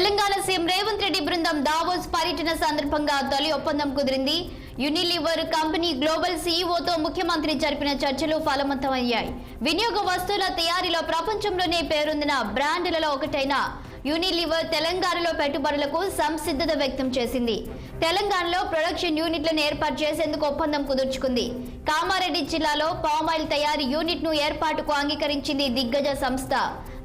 Telangana CM Revanth Reddy బృందం Davos పర్యటన సందర్భంగా తొలి ఒప్పందం కుదిరింది. యూనిలివర్ కంపెనీ గ్లోబల్ సీఈఓతో ముఖ్యమంత్రి జరిపిన చర్చలు ఫలవంతమయ్యాయి. వినియోగ వస్తువుల తయారీలో ప్రపంచంలోనే పేరొందిన బ్రాండ్లలో ఒకటైన యూనిలివర్ తెలంగాణలో పెట్టుబడులకు సంసిద్ధత వ్యక్తం చేసింది. తెలంగాణలో ప్రొడక్షన్ యూనిట్లను ఏర్పాటు చేసేందుకు ఒప్పందం కుదుర్చుకుంది. కామారెడ్డి జిల్లాలో పామాయిల్ తయారీ యూనిట్ ను ఏర్పాటుకు అంగీకరించింది దిగ్గజ సంస్థ.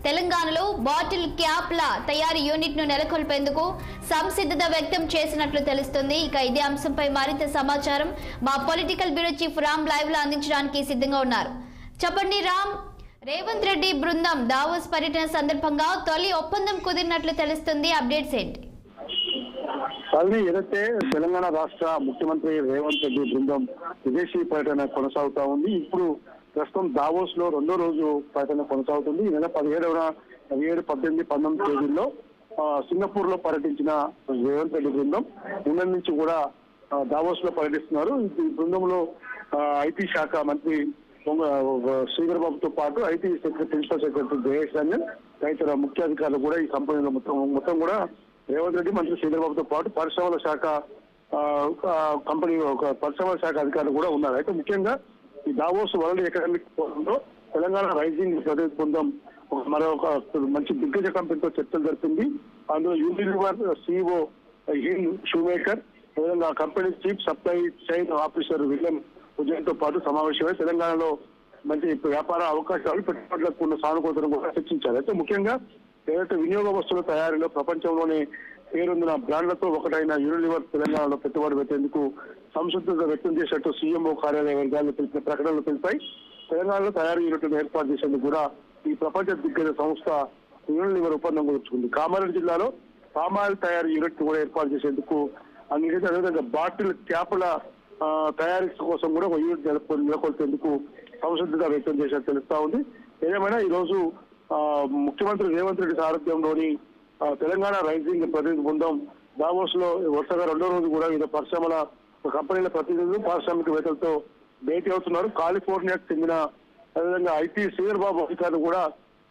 తెలంగాణలో బాటిల్ క్యాప్ల తయారీ యూనిట్ ను నెలకొల్పేందుకు సంసిద్ధత వ్యక్తం చేసినట్లు తెలుస్తుంది. ఇక ఇదే అంశంపై మరింత సమాచారం మా political bureau chief Ram live లో అందించడానికి సిద్ధంగా ఉన్నారు. చెప్పండి రామ్, రేవంత్ రెడ్డి బృందం దావోస్ పర్యటన సందర్భంగా తొలి ఒప్పందం కుదిరినట్లు తెలుస్తుంది. అప్డేట్స్ ఏంటి? ఏదైతే తెలంగాణ రాష్ట్ర ముఖ్యమంత్రి రేవంత్ రెడ్డి బృందం విదేశీ పర్యటన కొనసాగుతా ఉంది. ఇప్పుడు ప్రస్తుతం దావోస్ లో 2వ రోజు పర్యటన కొనసాగుతుంది. ఈ నెల 17వ, 17, 18, 19 తేదీల్లో సింగపూర్ లో పర్యటించిన రేవంత్ రెడ్డి బృందం నిన్న నుంచి కూడా దావోస్ లో పర్యటిస్తున్నారు. ఈ బృందంలో ఐటీ శాఖ మంత్రి శ్రీధర్ బాబుతో పాటు IT principal secretary Jayesh Ranjan తదితర ముఖ్య అధికారులు కూడా ఈ కంపెనీలో మొత్తం కూడా రేవంత్ రెడ్డి మంత్రి శ్రీధర్ బాబుతో పాటు పరిశ్రమల శాఖ పరిశ్రమల శాఖ అధికారులు కూడా ఉన్నారు. అయితే ముఖ్యంగా ఈ దావోస్ వరల్డ్ ఎకనామిక్ ఫోరంలో తెలంగాణ రైజింగ్ ప్రతినిధి బృందం మరొక మంచి దిగ్గజ కంపెనీతో చర్చలు జరిపింది. అందులో యూనిలివర్ సీఈఓ హిన్ షూమేకర్, విధంగా కంపెనీ chief supply chain officer William ఉజయన్ తో పాటు సమావేశమై తెలంగాణలో మంచి వ్యాపార అవకాశాలు పెట్టుబడులకు ఉన్న సానుకూలతను కూడా చర్చించారు. అయితే ముఖ్యంగా ఏదైతే వినియోగ వస్తువుల తయారీలో ప్రపంచంలోనే పేరొందిన బ్రాండ్లతో ఒకటైన యూనిలివర్ తెలంగాణలో పెట్టుబడి పెట్టేందుకు సంసిద్ధత వ్యక్తం చేసినట్టు సీఎంఓ కార్యాలయ వర్గాలు తెలిపిన ప్రకటనలు తెలిపాయి. తెలంగాణలో తయారీ యూనిట్లను ఏర్పాటు చేసేందుకు కూడా ఈ ప్రపంచ దిగ్గజ సంస్థ యూనిలివర్ ఒప్పందం కుదుర్చుకుంది. కామారెడ్డి జిల్లాలో పామాయిల్ తయారీ యూనిట్ కూడా ఏర్పాటు చేసేందుకు అంగీకరించి అదేవిధంగా బాటిల్ క్యాపుల తయారీ కోసం కూడా ఒక యూనిట్ నెలకొల్పేందుకు సంసిద్ధత వ్యక్తం చేసినట్టు తెలుస్తా ఉంది. ఏదేమైనా ఈ రోజు ముఖ్యమంత్రి రేవంత్ రెడ్డి సారథ్యంలోని తెలంగాణ రైజింగ్ ప్రతినిధి బృందం దావోస్ లో వరుసగా 2వ రోజు కూడా వివిధ పరిశ్రమల కంపెనీల ప్రతినిధులు పారిశ్రామికవేత్తలతో భేటీ అవుతున్నారు. కాలిఫోర్నియాకు చెందిన అదేవిధంగా ఐటీ శ్రీధర్ బాబు అధికారులు కూడా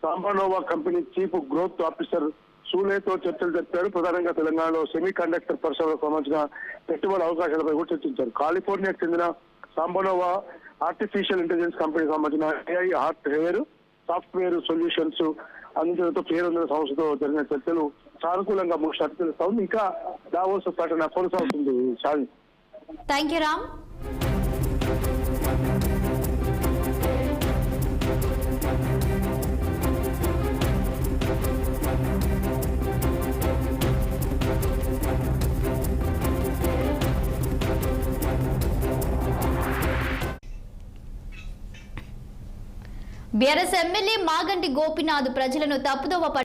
సాంబానోవా కంపెనీ చీఫ్ గ్రోత్ ఆఫీసర్ సూలేతో చర్చలు జరిపారు. ప్రధానంగా తెలంగాణలో సెమీ కండక్టర్ పరిశ్రమలకు సంబంధించిన పెట్టుబడి అవకాశాలపై కూడా చర్చించారు. కాలిఫోర్నియాకు చెందిన సాంబానోవా ఆర్టిఫిషియల్ ఇంటెలిజెన్స్ కంపెనీకి సంబంధించిన AI హార్డ్వేర్ సాఫ్ట్వేర్ సొల్యూషన్స్ అందించడంతో పేరొందిన సంస్థతో జరిగిన చర్చలు సానుకూలంగా ముగిసినట్టు తెలుస్తా ఉంది. ఇంకా దావోస్ పర్యటన కొనసాగుతుంది. Thank you Ram. BRS MLA Maganti Gopinath ప్రజలను తప్పుదోవ